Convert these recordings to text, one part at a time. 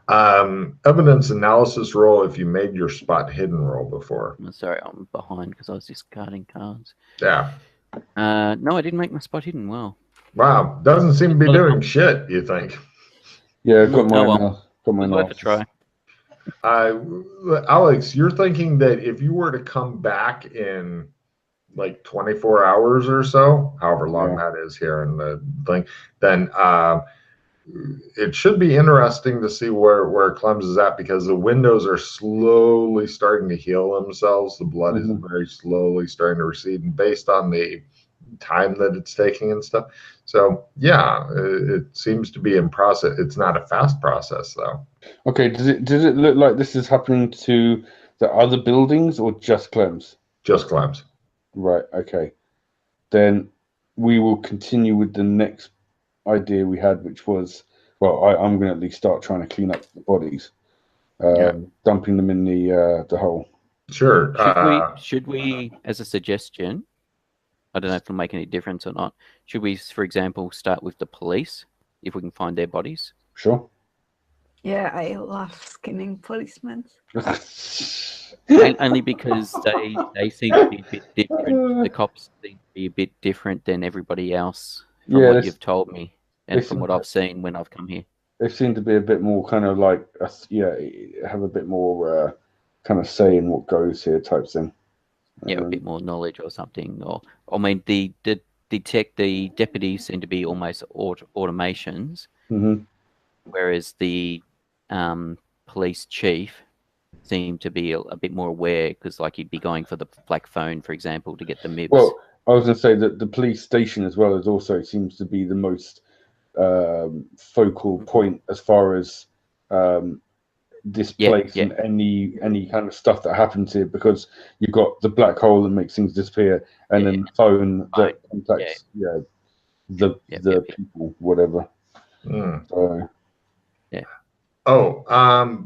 Evidence analysis roll if you made your spot hidden roll before. I'm sorry, I'm behind because I was discarding cards. Yeah. No, I didn't make my spot hidden. Well, Wow. Doesn't seem to be Another doing shit, you think? Yeah, I've got oh mine well, now. Got mine it's worth now. a try. Alex, you're thinking that if you were to come back in like 24 hours or so, however long that is here in the thing, then it should be interesting to see where Clem's is at, because the windows are slowly starting to heal themselves. The blood is very slowly starting to recede, and based on the time that it's taking and stuff. So yeah, it seems to be in process. It's not a fast process though. Okay, does it look like this is happening to the other buildings or just Clem's? Just Clem's. Right, okay. Then we will continue with the next idea we had, which was, well, I'm going to at least start trying to clean up the bodies, dumping them in the hole. Sure. Should we, as a suggestion, I don't know if it'll make any difference or not, should we, for example, start with the police, if we can find their bodies? Sure. Yeah, I love skinning policemen. Only because they seem to be a bit different. The cops seem to be a bit different than everybody else from what you've told me and from what I've seen when I've come here. They seem to be a bit more kind of like, have a bit more kind of say in what goes here type thing. Yeah, a bit more knowledge or something. Or I mean, the deputies seem to be almost automations, whereas the police chief seem to be a bit more aware, because like he'd be going for the black phone, for example, to get the MIBs. Well, I was going to say that the police station as well as also seems to be the most focal point as far as this place and any kind of stuff that happens here, because you've got the black hole that makes things disappear, and then the phone that contacts the people, whatever. So,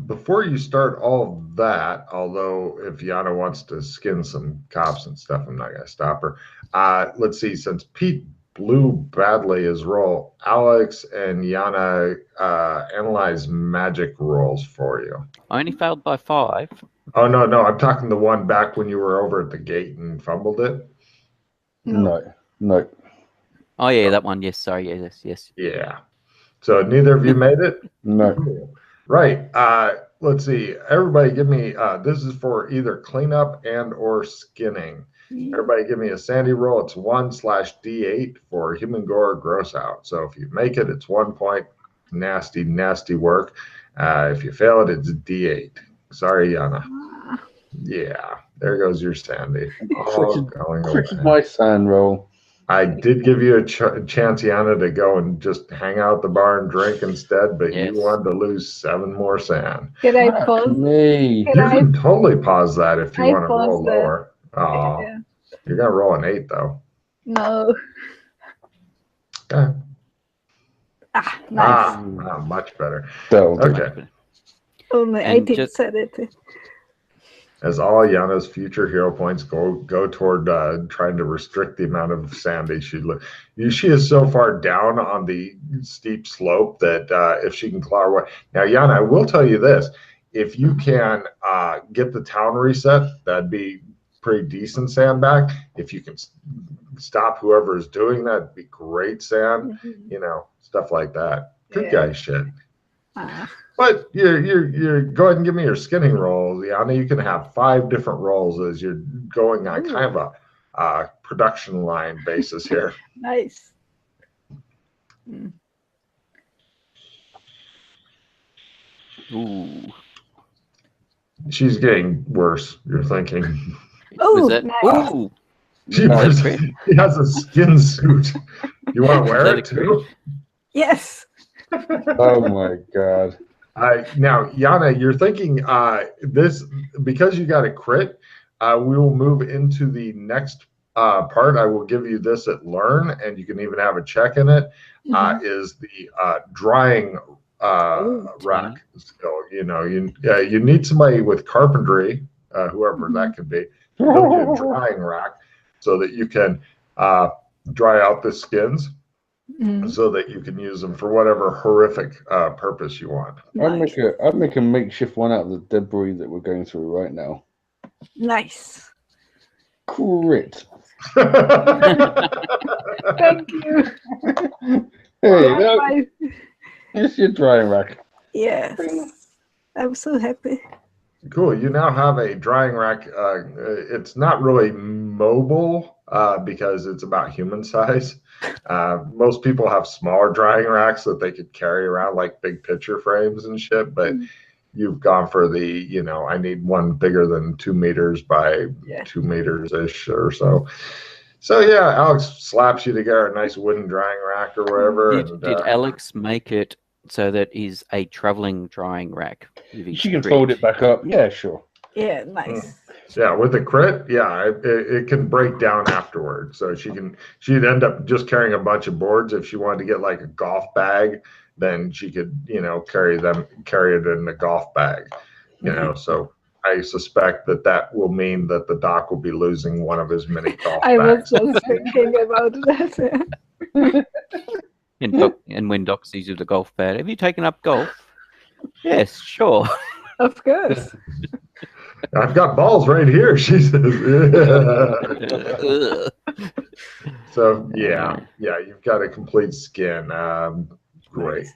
before you start all that, although if Yana wants to skin some cops and stuff, I'm not going to stop her. Let's see, since Pete blew badly his roll, Alex and Yana analyze magic rolls for you. I only failed by 5. Oh, no, I'm talking the one back when you were over at the gate and fumbled it. No. Oh, yeah, that one, yes, sorry, yes. Yeah. So neither of you made it? No. Right. Let's see. Everybody give me, this is for either cleanup and or skinning. Everybody give me a sandy roll. It's 1/D8 for human gore gross out. So if you make it, it's 1 point. Nasty work. If you fail it, it's D8. Sorry, Yana. Yeah. There goes your sandy. All going away. My sand roll. I did give you a chance, Yana, to go and just hang out at the bar and drink instead, but you wanted to lose 7 more sand. Can I pause? You can totally pause that if you want to roll lower. Oh, you're going to roll an 8, though. No. Okay. Nice. Much better. Okay. Only 18 said it. As all Yana's future hero points go toward trying to restrict the amount of sandy she is so far down on the steep slope that if she can claw her way. Now, Yana, I will tell you this. If you can get the town reset, that'd be pretty decent sand back. If you can stop whoever is doing that, it'd be great sand. Stuff like that. Good guy shit. But you're go ahead and give me your skinning roll, Yana. You can have 5 different rolls as you're going on kind of a production line basis here. Nice. Ooh. She's getting worse, you're thinking. Oh, nice. Ooh. She has a skin suit. You want to wear it too? Yes. Oh my God. Now, Yana, you're thinking this, because you got a crit, we will move into the next part. I will give you this at learn, and you can even have a check in it. Is the drying rack skill. You need somebody with carpentry, whoever that could be, to build you a drying rack so that you can dry out the skins. so that you can use them for whatever horrific purpose you want. Nice. I'd make a makeshift one out of the debris that we're going through right now. Nice. Crit. Thank you. Hey, it's your drying rack. Yes. I'm so happy. Cool. You now have a drying rack. It's not really mobile because it's about human size. Most people have smaller drying racks that they could carry around, like big picture frames and shit. But you've gone for the, I need one bigger than 2 meters by 2 meters ish or so. So yeah, Alex slaps you together a nice wooden drying rack or whatever. Did Alex make it so that is a traveling drying rack? She can fold it back up. Yeah, sure. Yeah, nice. Yeah, with the crit, it can break down afterwards. So she'd end up just carrying a bunch of boards. If she wanted to get like a golf bag, then she could, carry it in a golf bag. So I suspect that will mean that the Doc will be losing one of his mini golf I bags. was just thinking about that. And when Doc sees you with the golf bag, have you taken up golf? Yes, sure. Of course. I've got balls right here, she says. So you've got a complete skin. Great.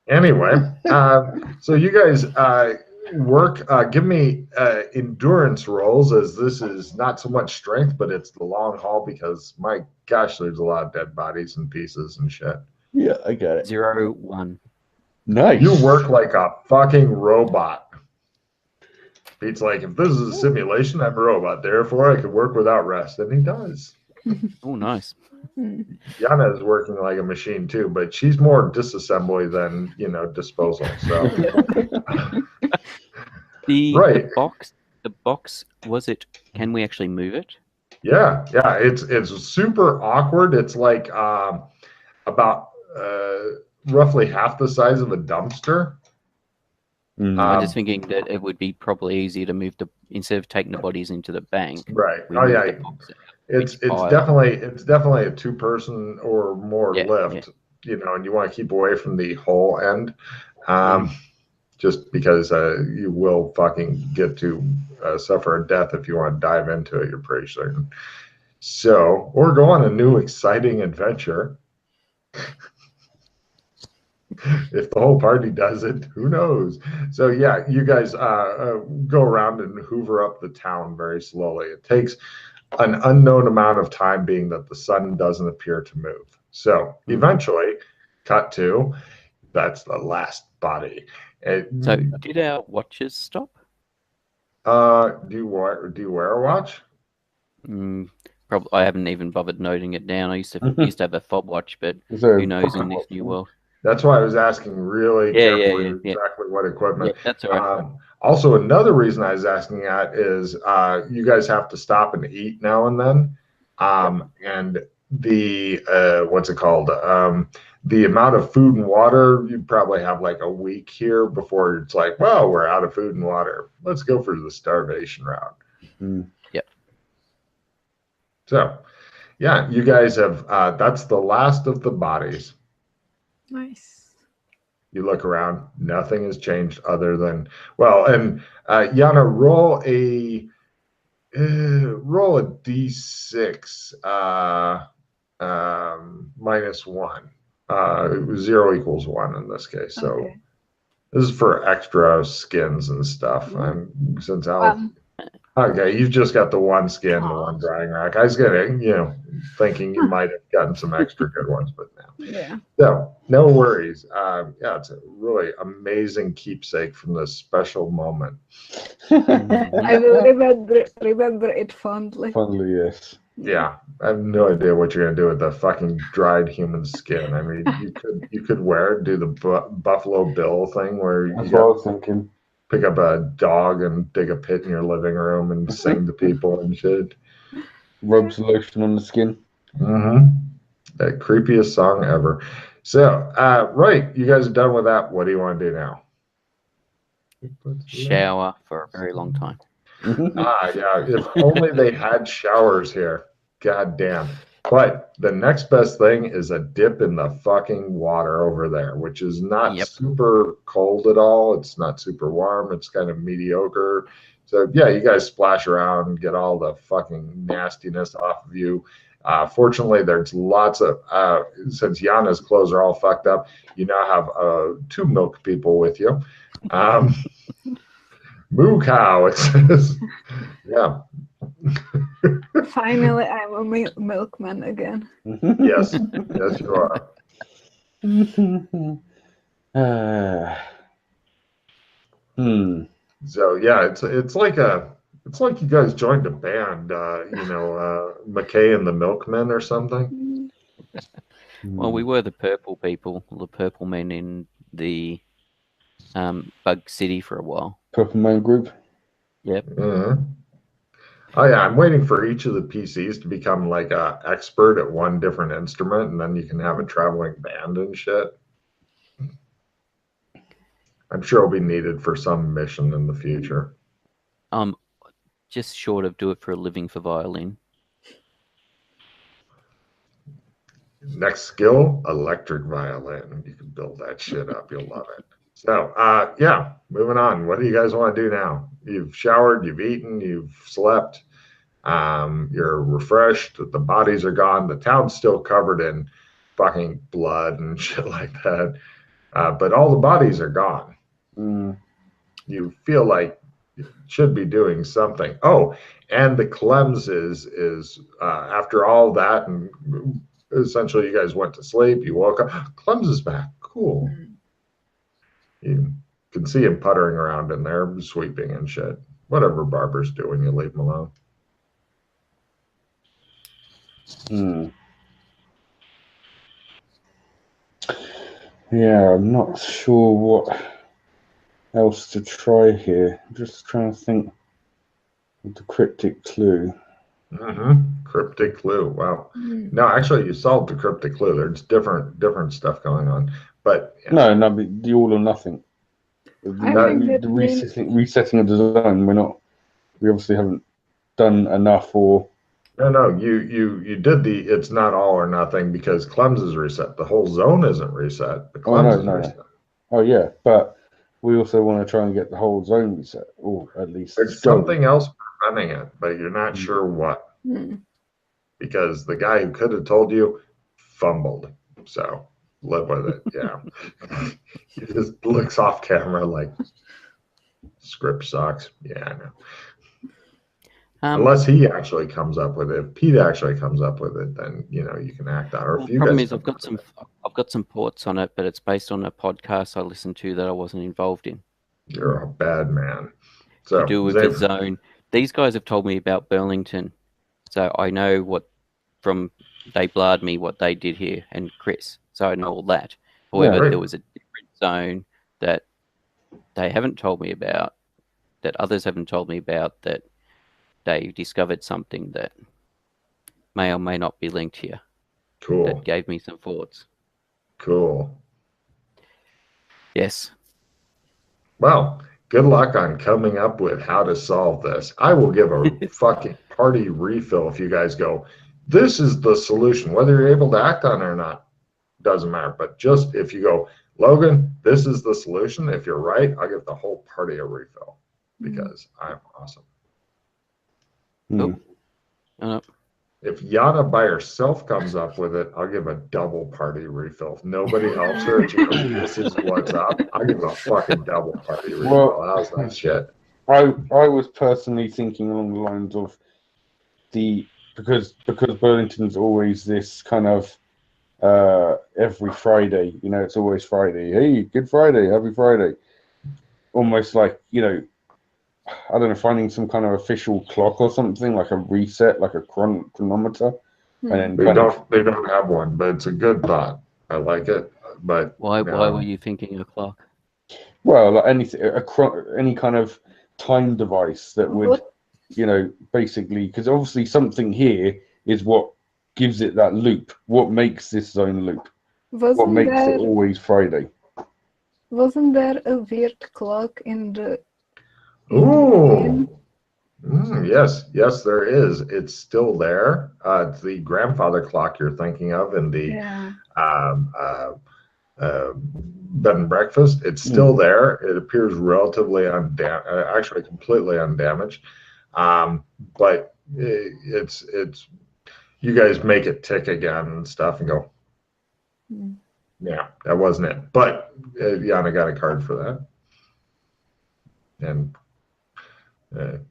Anyway, so you guys work. Give me endurance rolls, as this is not so much strength, but it's the long haul, because my gosh, there's a lot of dead bodies and pieces and shit. Yeah, I got it. 0, 1. Nice. You work like a fucking robot. Pete's like, if this is a simulation, I'm a robot. Therefore, I can work without rest. And he does. Oh, nice. Yana is working like a machine too, but she's more disassembly than, disposal. So The box, can we actually move it? Yeah. It's super awkward. It's like about roughly half the size of a dumpster. I'm just thinking that it would be probably easier to move instead of taking the bodies into the bank. Right. Oh yeah. It's definitely a 2-person or more lift. Yeah. And you want to keep away from the whole end, just because you will fucking get to suffer a death if you want to dive into it. You're pretty certain. So, or go on a new exciting adventure. If the whole party does it, who knows? So yeah, you guys go around and hoover up the town very slowly. It takes an unknown amount of time, being that the sun doesn't appear to move. So eventually, cut to, that's the last body. So did our watches stop? Do you wear a watch? Probably. I haven't even bothered noting it down. I used to have a fob watch, but who knows in this new world. That's why I was asking really carefully exactly what equipment. Yeah, that's all right. Also, another reason I was asking that is you guys have to stop and eat now and then. And the, what's it called? The amount of food and water, you probably have like a week here before it's like, well, we're out of food and water. Let's go for the starvation route. Yep. So, yeah, you guys have, that's the last of the bodies. Nice. You look around, nothing has changed other than, well, and Yana, roll a d6 -1. 0 equals 1 in this case. So this is for extra skins and stuff. Since Alex, okay, you've just got the one skin, the one drying rack. I was getting, thinking you might have gotten some extra good ones, but no. Yeah. So no worries. It's a really amazing keepsake from this special moment. I will remember it fondly. Fondly, yes. Yeah, I have no idea what you're gonna do with the fucking dried human skin. I mean, you could wear it, do the Buffalo Bill thing where you That's what I was thinking. Pick up a dog and dig a pit in your living room and sing to people and shit. Rubs lotion on the skin. The creepiest song ever. So, right, you guys are done with that. What do you want to do now? Shower for a very long time. Yeah. If only they had showers here. God damn. But the next best thing is a dip in the fucking water over there, which is not super cold at all. It's not super warm. It's kind of mediocre. So yeah, you guys splash around and get all the fucking nastiness off of you. Fortunately, there's lots of, since Yana's clothes are all fucked up, you now have 2 milk people with you. Moo cow, it says. Yeah. Finally, I'm a milkman again. Yes, yes, you are. So yeah, it's like you guys joined a band, McKay and the Milkmen or something. Well, we were the purple people, the purple men in the Bug City for a while. Purple Man Group. Yep. Mm-hmm. Oh yeah, I'm waiting for each of the PCs to become like a expert at one different instrument, and then you can have a traveling band and shit. I'm sure it'll be needed for some mission in the future. Just short of do it for a living for violin. Next skill, electric violin. You can build that shit up. You'll love it. So, yeah, moving on. What do you guys want to do now? You've showered, you've eaten, you've slept, you're refreshed, the bodies are gone, the town's still covered in fucking blood and shit like that. But all the bodies are gone. You feel like you should be doing something. Oh, and the Clems is after all that, and essentially you guys went to sleep, you woke up, Clems is back. Cool. You can see him puttering around in there, sweeping and shit. Whatever Barber's doing, you leave him alone. Yeah, I'm not sure what else to try here. I'm just trying to think of the cryptic clue. Cryptic clue. Wow. No, actually, you solved the cryptic clue. There's different stuff going on, but no, the all or nothing. The resetting of the design. We obviously haven't done enough. Or no, you did the. It's not all or nothing because Clems is reset. The whole zone isn't reset. The Clems is reset. Oh yeah, but we also want to try and get the whole zone reset, or at least there's something else preventing it, but you're not sure what. Because the guy who could have told you fumbled. So live with it. Yeah. He just looks off camera like script sucks. Yeah, I know. Unless he actually comes up with it. If Pete actually comes up with it, then you can act out. Or if the you problem guys is I've got some thoughts on it, but it's based on a podcast I listened to that I wasn't involved in. You're a bad man. So to do with the zone. These guys have told me about Burlington. So I know they blurred me what they did here, and Chris. So I know all that. However, there was a different zone that they haven't told me about, that others haven't told me about, that they discovered something that may or may not be linked here. Cool. That gave me some thoughts. Cool. Yes. Well, good luck on coming up with how to solve this. I will give a fucking party refill if you guys go, this is the solution. Whether you're able to act on it or not, doesn't matter. But just if you go, Logan, this is the solution. If you're right, I'll give the whole party a refill because I'm awesome. If Yana by herself comes up with it, I'll give a double party refill. If nobody helps her, she goes, this is what's up. I'll give a fucking double party refill. Well, how's that shit? I was personally thinking along the lines of because Burlington's always this kind of every Friday, it's always Friday. Hey, Good Friday, Happy Friday. Almost like, I don't know, finding some kind of official clock or something, like a reset, like a chronometer. And they don't have one, but it's a good thought. I like it. But why were you thinking a clock? Well, like any kind of time device that would, basically, because obviously something here is what gives it that loop. What makes this zone loop? What makes it always Friday? Wasn't there a weird clock in the? Ooh, Yes, there is. It's still there. It's the grandfather clock you're thinking of in the um, bed and breakfast. It's still there. It appears relatively actually completely undamaged. But it's you guys make it tick again and stuff and go, yeah, that wasn't it. But Yana got a card for that. And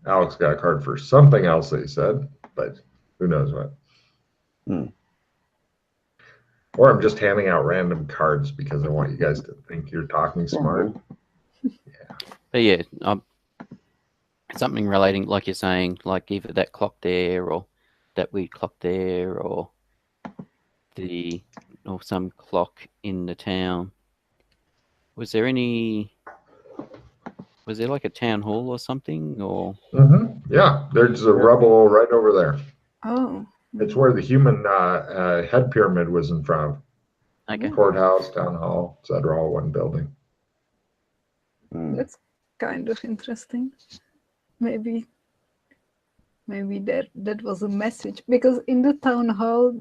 Alex got a card for something else that he said, but who knows what. Or I'm just handing out random cards because I want you guys to think you're talking smart. But yeah, something relating, like you're saying, like either that clock there or that weird clock there or some clock in the town. Was there like a town hall or something? Or yeah, there's a rubble right over there. Oh, it's where the human head pyramid was in front of. Okay. Courthouse, town hall, etc., all one building. That's kind of interesting. Maybe that was a message, because in the town hall,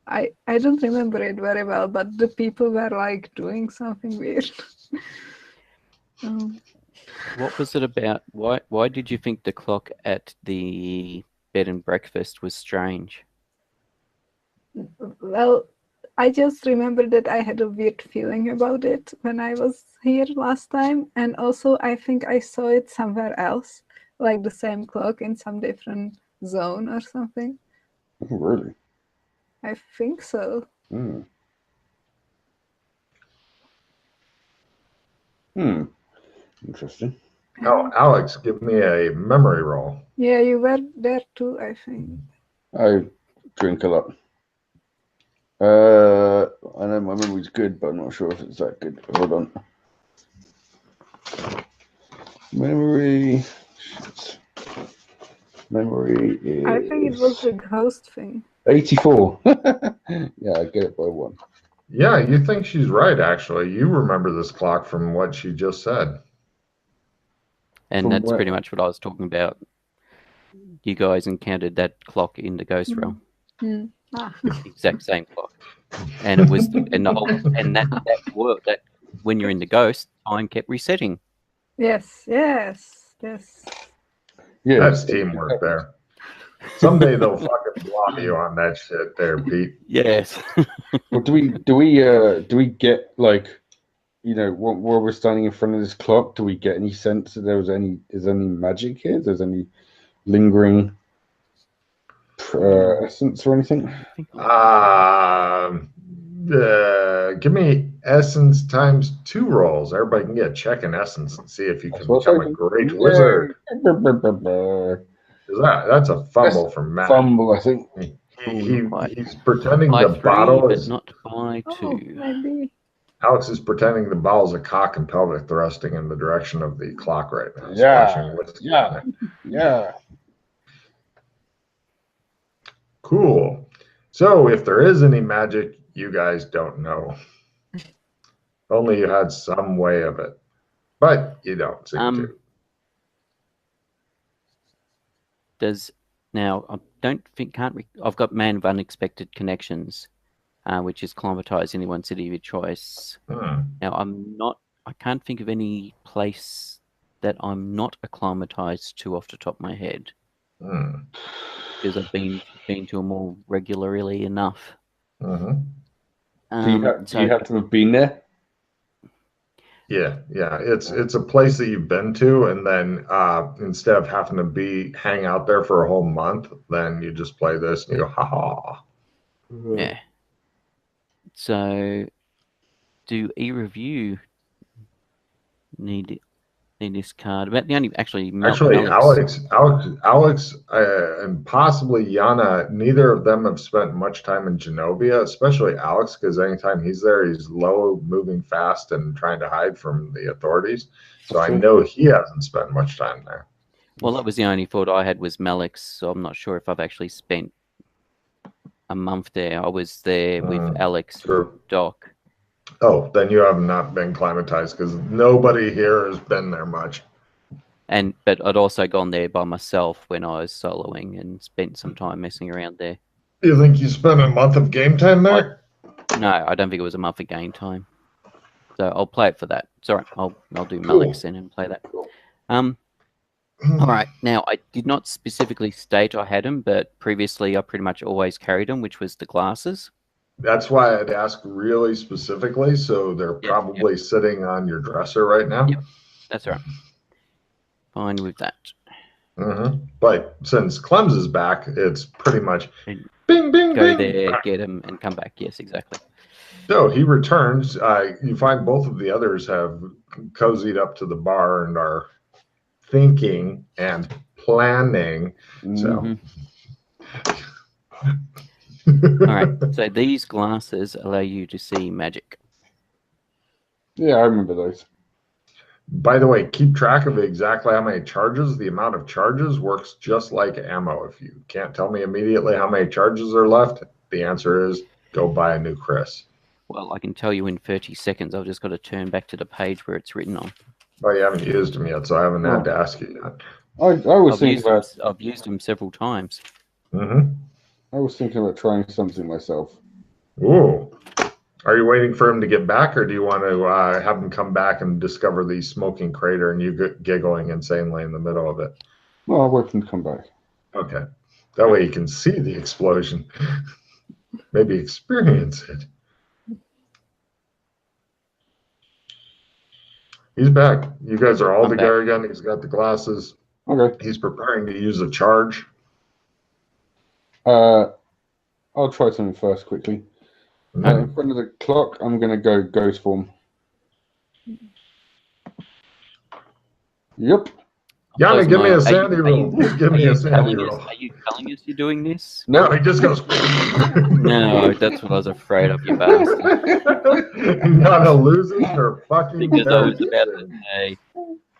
I don't remember it very well, but the people were like doing something weird. What was it about? Why did you think the clock at the bed and breakfast was strange? Well, I just remember that I had a weird feeling about it when I was here last time, and also I think I saw it somewhere else, like the same clock in some different zone or something. Oh, really? I think so. Interesting. Oh, Alex, give me a memory roll. Yeah, you were there too, I think. I drink a lot. I know my memory's good, but I'm not sure if it's that good. Hold on. Memory. Memory is... I think it was the ghost thing. 84. Yeah, I get it by 1. Yeah, you think she's right, actually. You remember this clock from what she just said. And From that's where? pretty much what I was talking about. You guys encountered that clock in the ghost realm. The Exact same clock. And it was that world that when you're in the ghost, time kept resetting. Yes. Yeah, That's teamwork there. Someday they'll fucking block you on that shit there, Pete. Yes. Well, do we get, like, you know, while we're standing in front of this clock, do we get any sense that is any magic here? There's any lingering essence or anything? Give me essence times 2 rolls. Everybody can get a check in essence and see if you can become a great wizard. That's a fumble from Matt. Fumble, I think. He's pretending by the 3, bottle but is not by 2. Maybe. Alex is pretending the bottle's a cock and pelvic thrusting in the direction of the clock right now. Yeah. Cool. So if there is any magic, you guys don't know. Only you had some way of it, but you don't seem to. I've got Man of Unexpected Connections, which is acclimatise anyone city of your choice. Now I can't think of any place that I'm not acclimatized to off the top of my head. Because I've been to them all regularly enough. Do you have to have been there? Yeah. It's a place that you've been to, and then instead of having to hang out there for a whole month, then you just play this and you go, ha ha. Yeah. So, do either of you need this card? About the only actually, Alex, and possibly Yana. Neither of them have spent much time in Genovia, especially Alex, because anytime he's there, he's low, moving fast, and trying to hide from the authorities. So I know he hasn't spent much time there. Well, that was the only thought I had was Malix, so I'm not sure if I've actually spent a month there. I was there with Alex, Doc. Oh, then you have not been acclimatized because nobody here has been there much. But I'd also gone there by myself when I was soloing and spent some time messing around there. You think you spent a month of game time there? No, I don't think it was a month of game time. So I'll play it for that. Sorry, I'll do Malix then and play that. All right. Now, I did not specifically state I had them, but previously I pretty much always carried them, which was the glasses. That's why I'd ask really specifically. So they're probably sitting on your dresser right now. Yep. That's all right. Fine with that. But since Clem's is back, it's pretty much bing, bing, go bing. there, get him, and come back. Yes, exactly. So he returns. You find both of the others have cozied up to the bar and are thinking and planning. So, all right. So these glasses allow you to see magic. Yeah, I remember those. By the way, keep track of exactly how many charges. The amount of charges works just like ammo. If you can't tell me immediately how many charges are left, the answer is go buy a new Chris. Well, I can tell you in 30 seconds. I've just got to turn back to the page where it's written on. Oh, you haven't used them yet, so I haven't had to ask you yet. I've used them several times. I was thinking about trying something myself. Ooh. Are you waiting for him to get back, or do you want to have him come back and discover the smoking crater and you giggling insanely in the middle of it? Well, I'll wait for him to come back. Okay. That way you can see the explosion. Maybe experience it. He's back. You guys are all together again. He's got the glasses. Okay. He's preparing to use a charge. I'll try something first quickly. In front of the clock, I'm going to go ghost form. Yep. Yana, give me a sandy roll. Give me a sandy roll. Are you telling us you're doing this? No, he just goes. No, that's what I was afraid of, you bastard. Yana loses her fucking because I was about to say,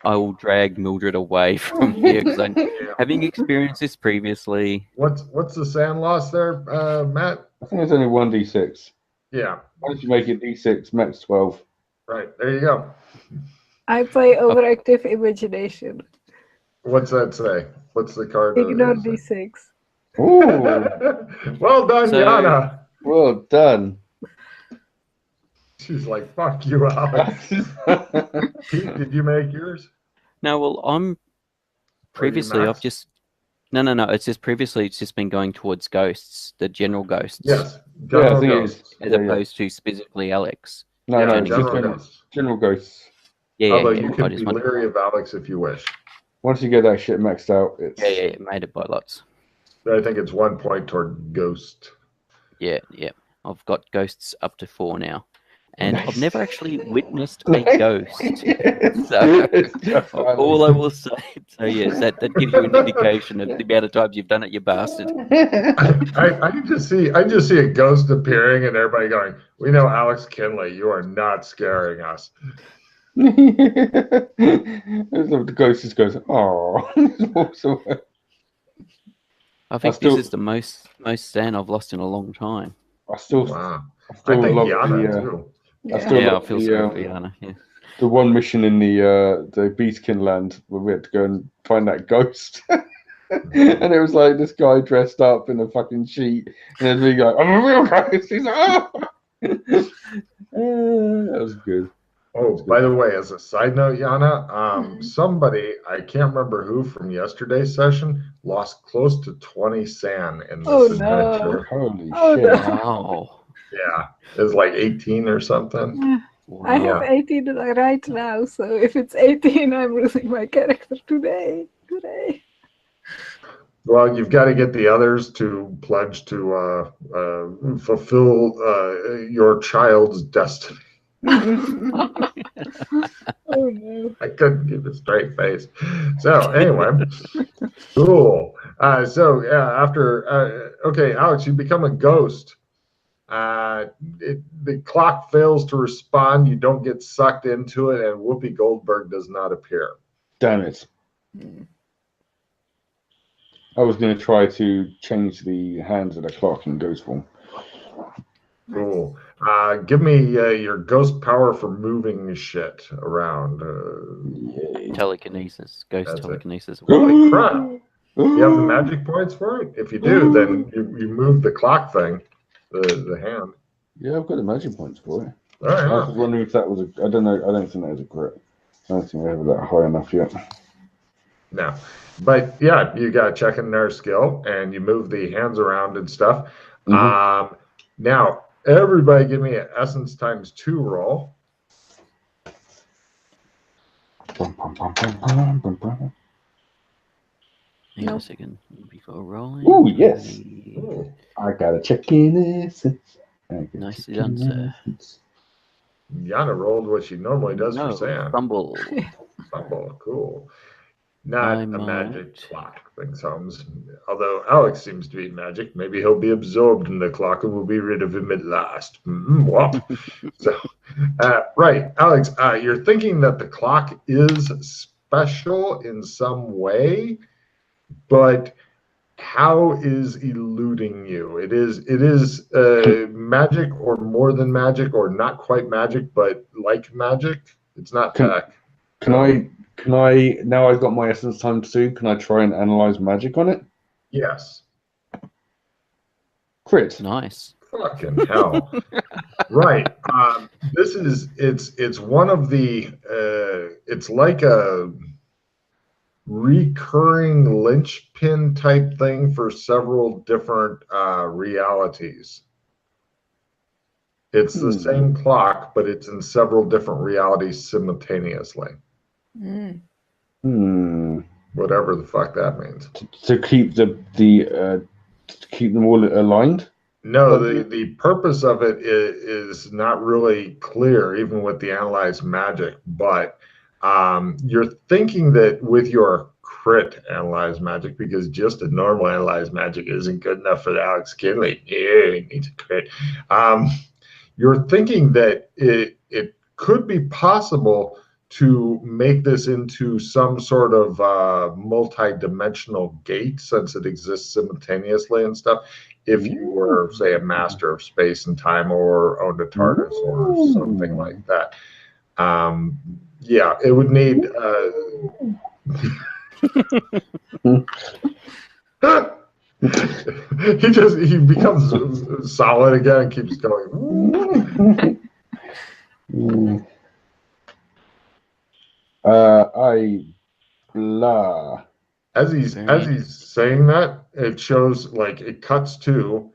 I will drag Mildred away from here because having experienced this previously. What's the sand loss there, Matt? I think it's only 1d6. Yeah. Why don't you make it d6, max 12? Right, there you go. I play overactive imagination. What's that say? What's the card? Ignore d6. Ooh. Well done, Yana. Well done. She's like, fuck you, Alex. Pete, did you make yours? No, well, I've just... No. It's just previously, it's just been going towards ghosts, the general ghosts. Yes. General ghosts. As opposed to specifically Alex. No, general ghosts. Yeah, although you can be leery of Alex if you wish. Once you get that shit maxed out, it's... Yeah, it made it by lots. I think it's 1 point toward ghost. Yeah. I've got ghosts up to 4 now. And I've never actually witnessed a ghost. So all I will say, so yes, that gives you an indication of the amount of times you've done it, you bastard. I just see a ghost appearing and everybody going, we know Alex Kinley, you are not scaring us. The ghost just goes, oh, walks away. I think this is the most sand I've lost in a long time. I think Yana too. I feel sorry for Yana. Yeah. The one mission in the Beastkin land where we had to go and find that ghost. And it was like this guy dressed up in a fucking sheet, and then we go, I'm a real ghost. He's like, oh! That was good. Oh, by the way, as a side note, Yana, somebody, I can't remember who from yesterday's session, lost close to 20 sand in this adventure. Holy shit. No. Wow. Yeah, it was like 18 or something. Wow. I have 18 right now, so if it's 18, I'm losing my character today. Well, you've got to get the others to pledge to fulfill your child's destiny. Oh no! I couldn't keep a straight face. So anyway, cool. After okay, Alex, you become a ghost. The clock fails to respond. You don't get sucked into it, and Whoopi Goldberg does not appear. Damn it! I was going to try to change the hands of the clock in ghost form. Cool. Give me your ghost power for moving shit around. Telekinesis, ghost telekinesis. Holy crap! You have the magic points for it? If you do, then you move the clock thing, the hand. Yeah, I've got the magic points for it. All right, I was wondering if that was I don't know. I don't think that was a crit. I don't think we have that high enough yet. No. But yeah, you got checking their skill and you move the hands around and stuff. Mm-hmm. Now, everybody give me an essence times 2 roll. Bum, bum, bum, bum, bum, bum, bum. Hang on a second before rolling. Oh, yes. Ooh. I gotta check in essence. Nicely done, sir. Yana rolled what she normally does for Sam. Fumble. Fumble, cool. Not a magic clock, thinks Holmes. Although Alex seems to be magic, maybe he'll be absorbed in the clock and we'll be rid of him at last. So, right, Alex, you're thinking that the clock is special in some way, but how is eluding you? It is magic or more than magic or not quite magic, but like magic. It's not tech. Can I now I've got my essence times 2, can I try and analyze magic on it? Yes. Crit. Nice. Fucking hell. Right. It's one of the it's like a recurring linchpin type thing for several different realities. It's the same clock, but it's in several different realities simultaneously. Whatever the fuck that means. To keep to keep them all aligned? No, the purpose of it is not really clear, even with the analyzed magic, but you're thinking that with your crit analyzed magic, because just a normal analyzed magic isn't good enough for Alex Kinley. Yeah, he needs a crit. You're thinking that it could be possible to make this into some sort of multi-dimensional gate, since it exists simultaneously and stuff. If you were, say, a master of space and time or owned a TARDIS or something like that. Yeah, it would need. he becomes solid again and keeps going. As he's saying that, it shows, like, it cuts to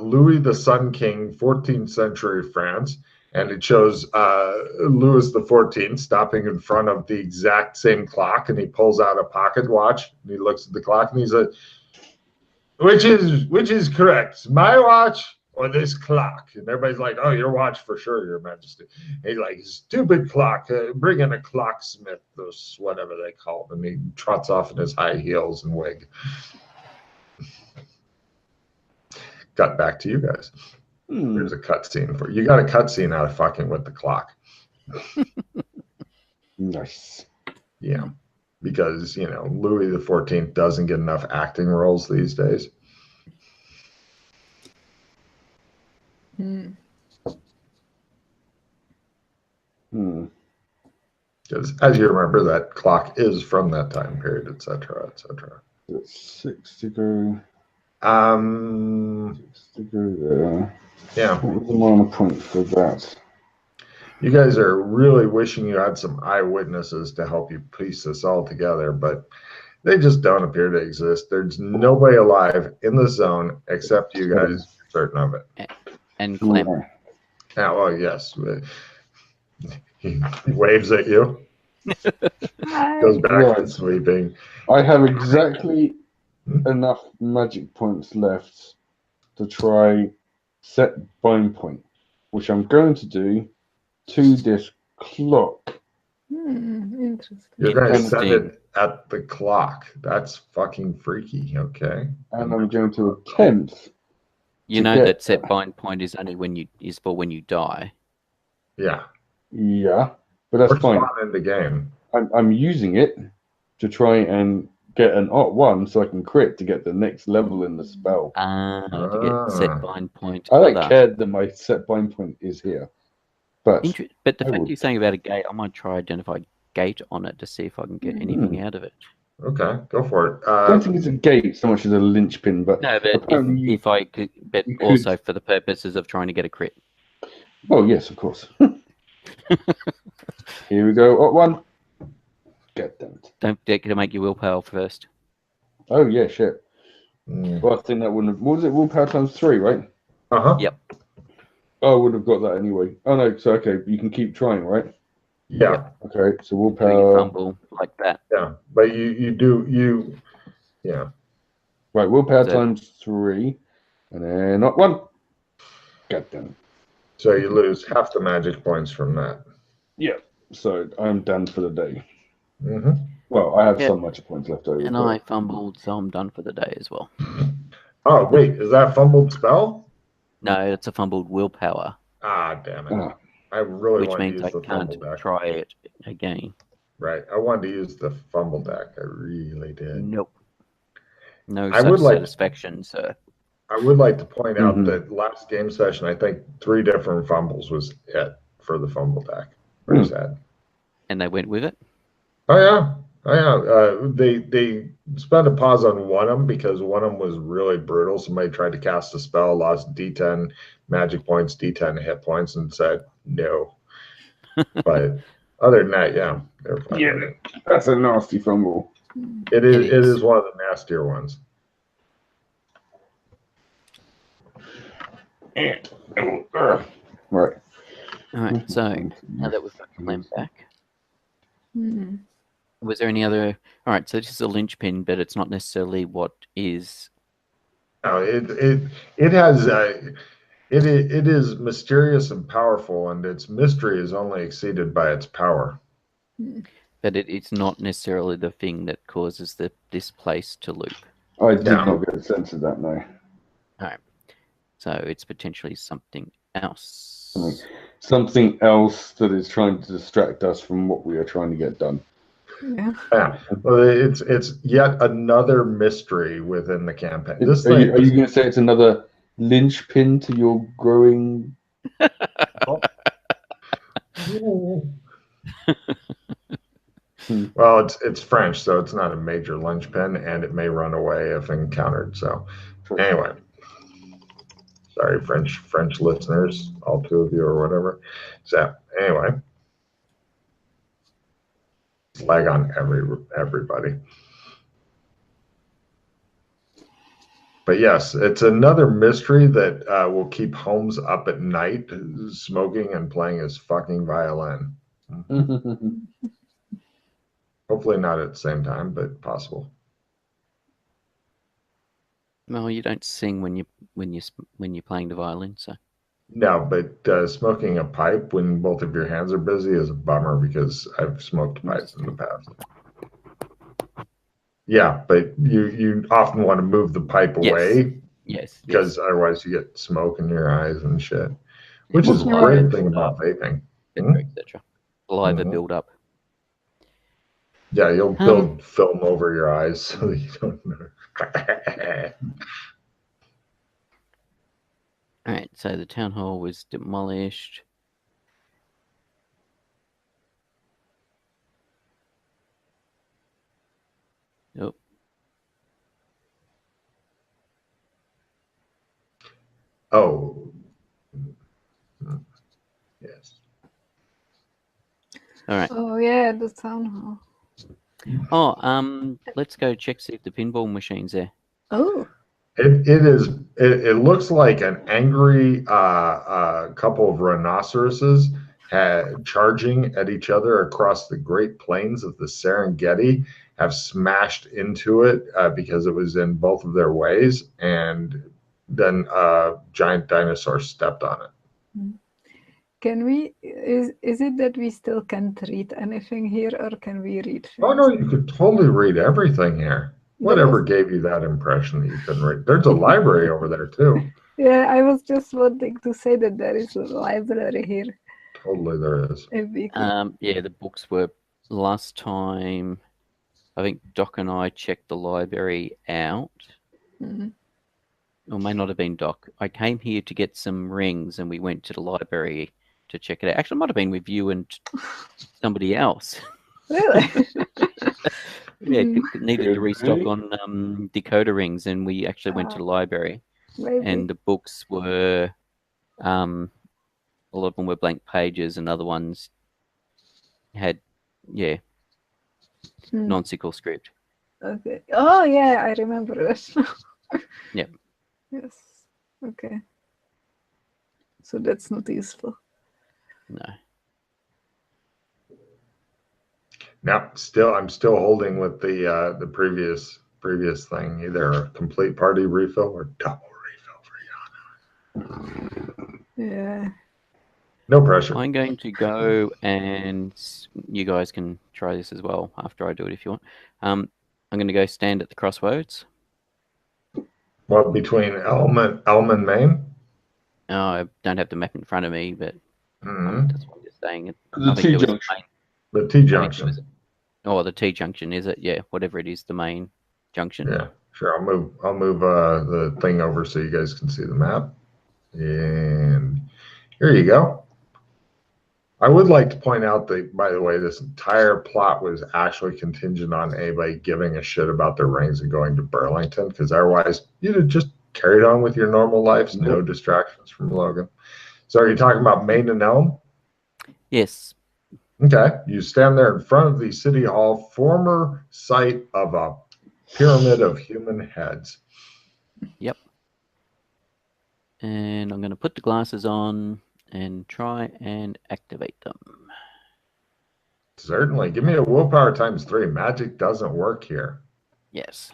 Louis the Sun King, 14th century France, and it shows Louis the 14th stopping in front of the exact same clock, and he pulls out a pocket watch and he looks at the clock and he's like, which is correct, my watch or this clock? And everybody's like, oh, your watch for sure, Your Majesty. And he's like, stupid clock, bring in a clocksmith, those whatever they call him. And he trots off in his high heels and wig. Got back to you guys. There's a cutscene for you. You got a cutscene out of fucking with the clock. Nice. Yeah. Because, Louis the 14th doesn't get enough acting roles these days. Because, as you remember, that clock is from that time period, etc., etc. 6 to go. 6 to go there. Yeah. What was the minor point for that? You guys are really wishing you had some eyewitnesses to help you piece this all together, but they just don't appear to exist. There's nobody alive in the zone except you guys, certain of it. And Clem. Yeah, well, yes. He waves at you. Goes back to sleeping. I have exactly enough magic points left to try set bind point, which I'm going to do to this clock. Interesting. You're going to set it at the clock. That's fucking freaky, okay? And I'm going to attempt. You know that set bind point is only when you die. Yeah. Yeah, but that's fine. In the game. I'm using it to try and get an +1 so I can crit to get the next level in the spell. To get set bind point. I don't care that my set bind point is here. But the fact you're saying about a gate, I might try identify gate on it to see if I can get anything out of it. Okay, go for it. I don't think it's a gate so much as a linchpin, but no, but if I could, but also for the purposes of trying to get a crit. Oh yes, of course. Here we go. +1. Get them. Don't forget to make your willpower first. Oh yeah, shit. Well, I think that wouldn't have. What was it? Willpower ×3, right? Yep. I would have got that anyway. Oh no, so okay, you can keep trying, right? Yeah. Okay, so willpower. Fumble like that. Yeah, but you yeah. Right, willpower ×3, and then +1. Get them. So you lose half the magic points from that. Yeah. So I'm done for the day. Mm-hmm. Well, I have some magic points left over. And I fumbled, so I'm done for the day as well. Oh wait, is that fumbled spell? No, it's a fumbled willpower. Ah, damn it! I really want to use the fumble deck. Try it again. Right, I wanted to use the fumble deck. I really did. Nope. No such satisfaction, sir. I would like to point out that last game session, I think 3 different fumbles was it for the fumble deck. Very sad. And they went with it? Oh yeah. They spent a pause on one of them because one of them was really brutal. Somebody tried to cast a spell, lost D10 magic points, D10 hit points, and said no. But other than that, yeah, they're fine. Yeah, that's a nasty fumble. It is one of the nastier ones. Right. All right. So now that we've got Clem back, was there any other? All right. So this is a linchpin, but it's not necessarily what is. No, it has it is mysterious and powerful, and its mystery is only exceeded by its power. But it's not necessarily the thing that causes this place to loop. I did not get a sense of that, no. All right. So it's potentially something else. Something else that is trying to distract us from what we are trying to get done. Yeah. Well, it's yet another mystery within the campaign. Are you going to say it's another linchpin to your growing? Well, it's French, so it's not a major linchpin, and it may run away if encountered. So, anyway. Sorry, French listeners, all 2 of you or whatever. So anyway, slag on everybody. But yes, it's another mystery that will keep Holmes up at night, smoking and playing his fucking violin. Hopefully not at the same time, but possible. Well, you don't sing when you're playing the violin, so. No, but smoking a pipe when both of your hands are busy is a bummer because I've smoked pipes in the past. Yeah, but you often want to move the pipe away. Yes. Because otherwise you get smoke in your eyes and shit. Which is a great thing about vaping. Etc. Saliva build up. Yeah, you'll build film over your eyes so you don't know. All right, so the town hall was demolished. Nope. Oh. Yes. All right. Oh yeah, the town hall. Oh, let's go check see if the pinball machine's there. Oh. It looks like an angry couple of rhinoceroses charging at each other across the Great Plains of the Serengeti have smashed into it because it was in both of their ways, and then a giant dinosaur stepped on it. Can we, is it that we still can't read anything here, or can we read things? Oh no, you could totally read everything here. Whatever gave you that impression that you couldn't read? There's a library over there too. Yeah, I was just wanting to say that there is a library here. Totally there is. Yeah, the books were last time. I think Doc and I checked the library out. Mm-hmm. Or may not have been Doc. I came here to get some rings, and we went to the library to check it out. Actually, it might have been with you and somebody else. Really? Yeah, needed to restock on decoder rings, and we actually went to the library. Maybe. And the books were, a lot of them were blank pages, and other ones had, non-sickle script. Okay. Oh yeah, I remember it. Yep. Yes. Okay. So that's not useful. No. No, I'm still holding with the previous thing, either a complete party refill or double refill for Yana. Yeah. No pressure. I'm going to go, and you guys can try this as well after I do it if you want. I'm going to go stand at the crossroads. Well, between Elm and Maine? Oh, I don't have the map in front of me, but that's what I'm just saying. The T-junction. The T-junction. Oh, the T-junction, is it? Yeah, whatever it is, the main junction. Yeah, sure. I'll move the thing over so you guys can see the map. And here you go. I would like to point out that, by the way, this entire plot was actually contingent on anybody giving a shit about their rings and going to Burlington, because otherwise you'd have just carried on with your normal lives, no distractions from Logan. So are you talking about Maine and Elm? Yes. Okay. You stand there in front of the City Hall, former site of a pyramid of human heads. Yep. And I'm going to put the glasses on and try and activate them. Certainly. Give me a willpower times 3. Magic doesn't work here. Yes.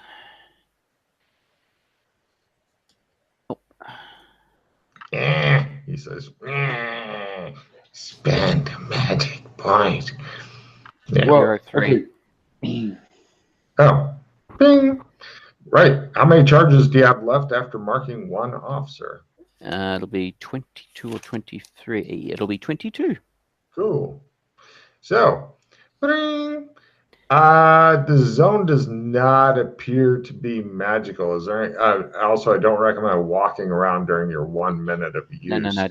He says, spend a magic point. Yeah. Well, 3. Oh, bing. Right. How many charges do you have left after marking one off, sir? It'll be 22 or 23. It'll be 22. Cool. So, the zone does not appear to be magical. Is there any, also, I don't recommend walking around during your 1 minute of use. No.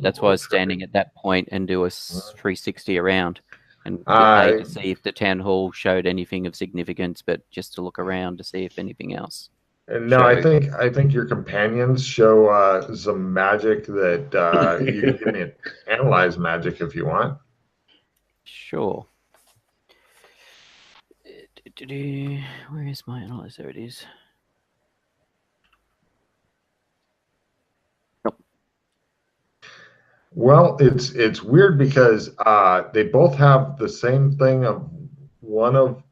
That's why I was standing at that point and do a 360 around. And to see if the town hall showed anything of significance, but just to look around to see if anything else. No, I think your companions show some magic that you can give me analyze magic if you want. Sure. Where is my analyze? There it is. Nope. Well, it's weird because they both have the same thing of one of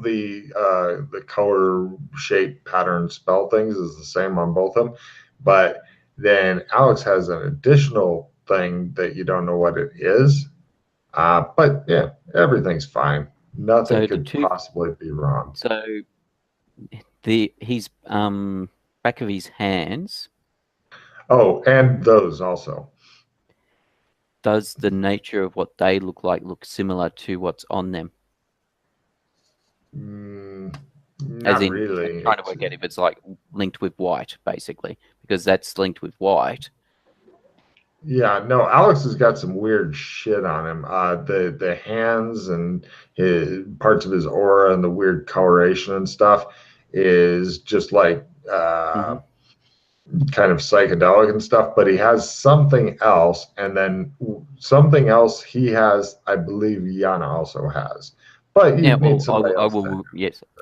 the color shape pattern spell things is the same on both of them, but then Alex has an additional thing that you don't know what it is. But yeah, everything's fine. Nothing could possibly be wrong. So his back of his hands. Oh, and those also. Does the nature of what they look similar to what's on them? Not really. I'm trying to work out if it's like linked with white, basically, because that's linked with white. Yeah, no, Alex has got some weird shit on him. The hands and parts of his aura and the weird coloration and stuff is just like kind of psychedelic and stuff. But he has something else, and then something else he has, I believe Yana also has. But you need somebody else.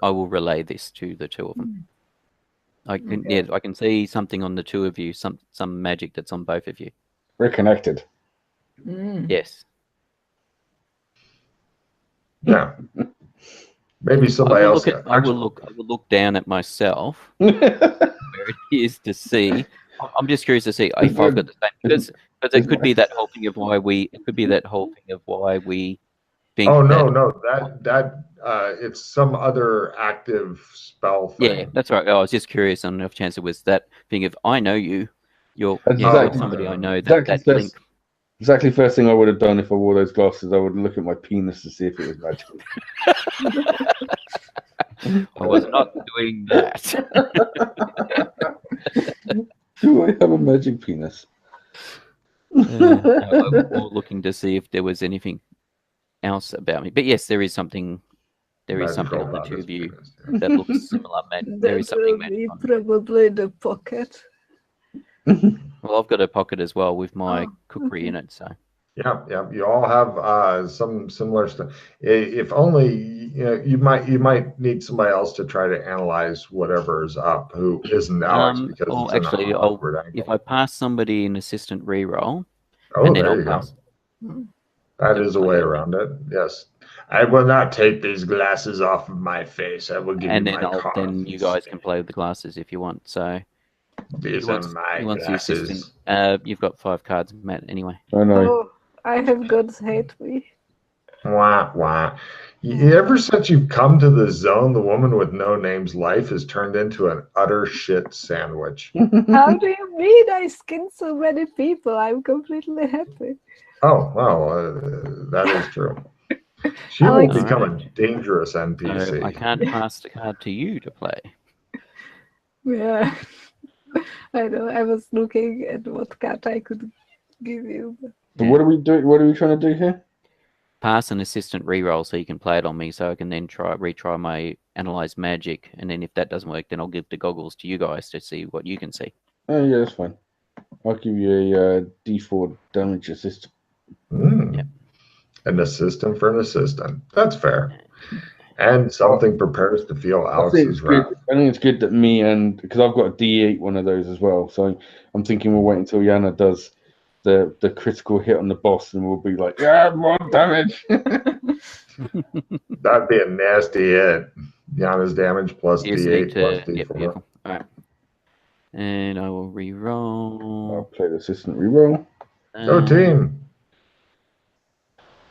I will relay this to the two of them. I can see something on the two of you, some magic that's on both of you. We're connected. Yes. Yeah. Maybe somebody else. I will look down at myself where it is to see. I'm just curious to see if I've got the same, because it could be that whole thing of why we. It could be that whole thing of why we think. Oh no! That it's some other active spell thing. Yeah, that's right. I was just curious on the off chance it was that thing of I know you. You're somebody I know that link. Exactly first thing I would have done if I wore those glasses, I would look at my penis to see if it was magical. I was not doing that. Do I have a magic penis? I was more looking to see if there was anything else about me. But yes, there is something. There is something on the two of you that looks similar. There is something magical. Probably the pocket. Well, I've got a pocket as well with my cookery in it. So. Yeah, yeah. You all have some similar stuff. If only you might need somebody else to try to analyze whatever's up who isn't Alex because it's actually, an awkward angle. If I pass somebody an assistant reroll, and then I'll pass. That is a way around it. Yes, I will not take these glasses off of my face. I will give you my cards. Then you guys can play with the glasses if you want. So. These are my glasses. You've got 5 cards, Matt. Anyway. I know. Oh, I have God's hate me. Wah, wah. Ever since you've come to the zone, the woman with no name's life has turned into an utter shit sandwich. How do you mean I skinned so many people? I'm completely happy. Oh, well, that is true. She will become a dangerous NPC. I can't pass the card to you to play. Yeah. I know. I was looking at what card I could give you. But what are we doing? What are we trying to do here? Pass an assistant reroll so you can play it on me, so I can then retry my analyze magic, and then if that doesn't work, then I'll give the goggles to you guys to see what you can see. Oh yeah, that's fine. I'll give you a D4 damage assist. Yep. An assistant for an assistant. That's fair. And something prepares to feel Alex's wrath. I think it's good that because I've got a D8 one of those as well. So I'm thinking we'll wait until Yana does the critical hit on the boss, and we'll be like, yeah, more damage. That'd be a nasty hit. Yana's damage plus D8 plus D4. All right. And I will re-roll. I'll play the assistant re-roll. Go team.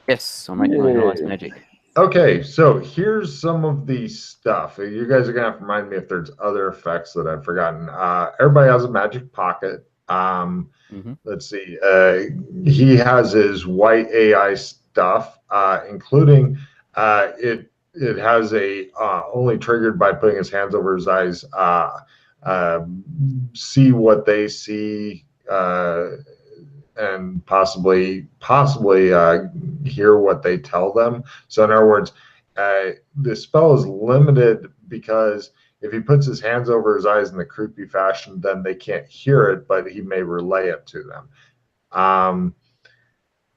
Yes, I'll make my analyze magic. Okay, so here's some of the stuff. You guys are going to have to remind me if there's other effects that I've forgotten. Everybody has a magic pocket. Let's see. He has his white AI stuff, including it has a only triggered by putting his hands over his eyes, see what they see, and possibly hear what they tell them. So in other words, the spell is limited because if he puts his hands over his eyes in the creepy fashion, then they can't hear it, but he may relay it to them.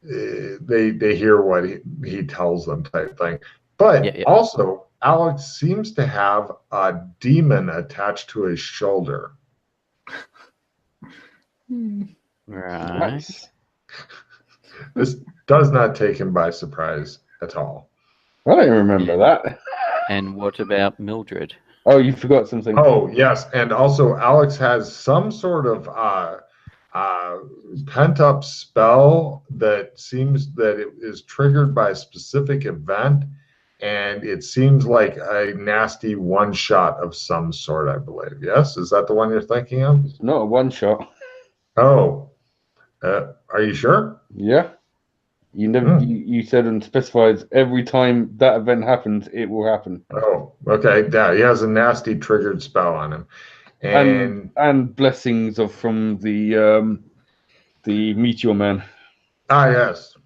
They hear what he tells them type thing. But also, Alex seems to have a demon attached to his shoulder. Right. Nice. This does not take him by surprise at all. I don't remember that. And what about Mildred? Oh, you forgot something. Oh, yes. And also, Alex has some sort of pent-up spell that seems that it is triggered by a specific event, and it seems like a nasty one-shot of some sort, I believe. Yes? Is that the one you're thinking of? It's not a one-shot. Oh. Are you sure? Yeah. You never. You said and specifies every time that event happens, it will happen. Oh, okay. Yeah, he has a nasty triggered spell on him, and blessings from the Meteor Man. Ah, yes.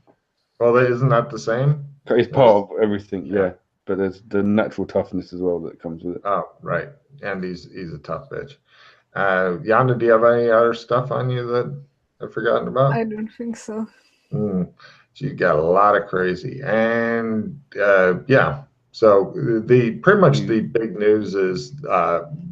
Well, isn't that the same? It's part of everything, yeah. But there's the natural toughness as well that comes with it. Oh, right. And he's a tough bitch. Yana, do you have any other stuff on you that I've forgotten about? I don't think so. You got a lot of crazy, and so pretty much the big news is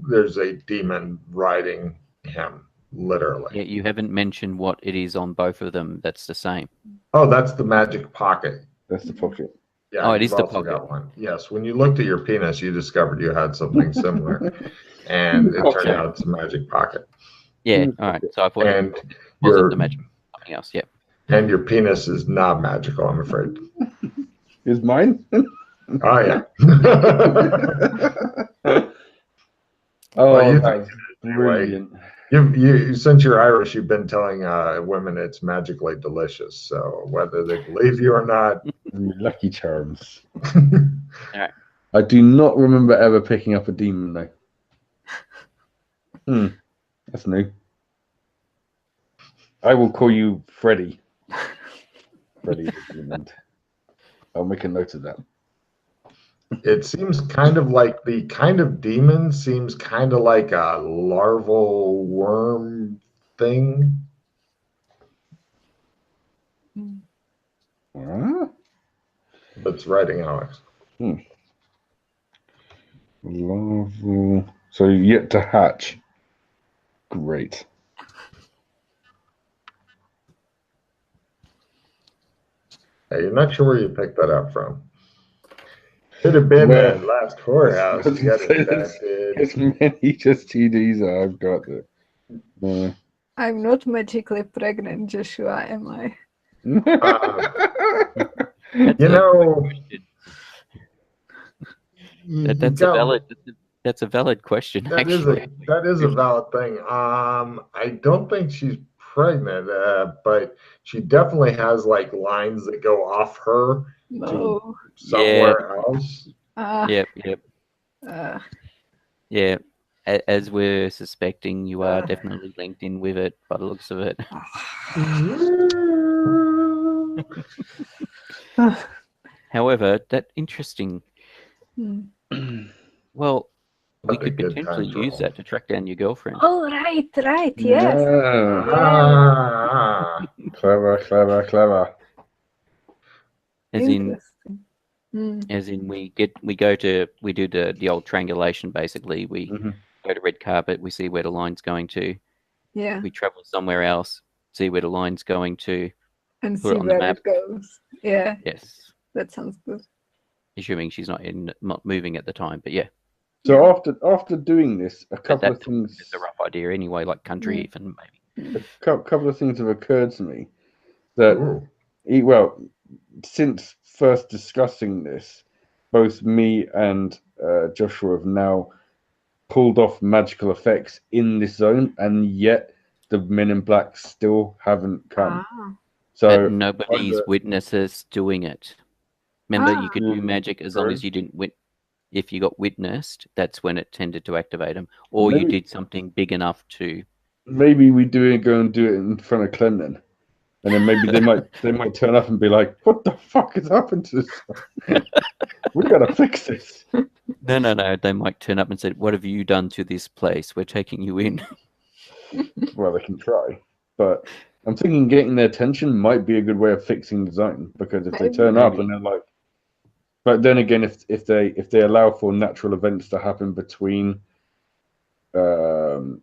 there's a demon riding him, literally. Yeah, you haven't mentioned what it is on both of them. That's the same. Oh, that's the magic pocket. That's the pocket. Yeah. Oh, it is the pocket. pocket. One. Yes. When you looked at your penis, you discovered you had something similar, and it turned out it's a magic pocket. Yeah. All right. So I thought and it wasn't the magic. Something else. Yeah. And your penis is not magical, I'm afraid. Is mine? Oh, yeah. Oh, that's brilliant. You since you're Irish, you've been telling women it's magically delicious. So whether they believe you or not, Lucky Charms. All right. I do not remember ever picking up a demon though. That's new. I will call you Freddy. Freddy the demon. I'll make a note of that. It seems kind of like the kind of demon seems kind of like a larval worm thing. That's writing, Alex. Larval. So yet to hatch. Great. Hey, you're not sure where you picked that up from. Could have been that last whorehouse. As many STDs I've got there. I'm not magically pregnant, Joshua, am I? You know, that's a valid question. That is a valid thing. I don't think she's pregnant, but she definitely has like lines that go off her to somewhere else. Yep. Yeah. As we're suspecting, you are definitely linked in with it by the looks of it. However, that's interesting. Well, we could potentially use that to track down your girlfriend. Oh, right, yes. Clever. As in we do the old triangulation. Basically, we go to red carpet, we see where the line's going to. Yeah. We travel somewhere else, see where the line's going to, and see where it goes. Yeah. Yes. That sounds good. Assuming she's not moving at the time, but yeah. So after doing this, a couple of things. It's a rough idea anyway, like country even maybe. A couple of things have occurred to me that, since first discussing this, both me and Joshua have now pulled off magical effects in this zone, and yet the Men in Black still haven't come. So but nobody's witnesses doing it. Remember, you could do magic as long as you didn't if you got witnessed, that's when it tended to activate them, or you did something big enough to. Maybe we go and do it in front of Clem then, and then maybe they might turn up and be like, "What the fuck has happened to this? We gotta fix this." No. They might turn up and say, "What have you done to this place? We're taking you in." Well, they can try, but I'm thinking getting their attention might be a good way of fixing the zone, because if they turn up and they're like. But then again, if they allow for natural events to happen between the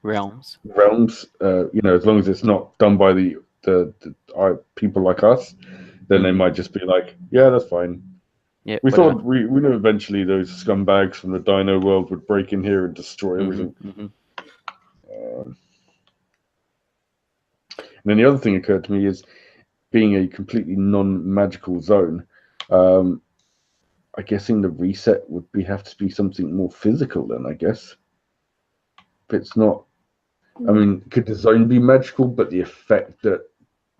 realms, as long as it's not done by the people like us, then they might just be like, yeah, that's fine. Yeah, we thought we knew eventually those scumbags from the Dino world would break in here and destroy everything. And then the other thing occurred to me is, being a completely non-magical zone, I'm guessing the reset would have to be something more physical then, I guess. If it's not, I mean, could the zone be magical, but the effect that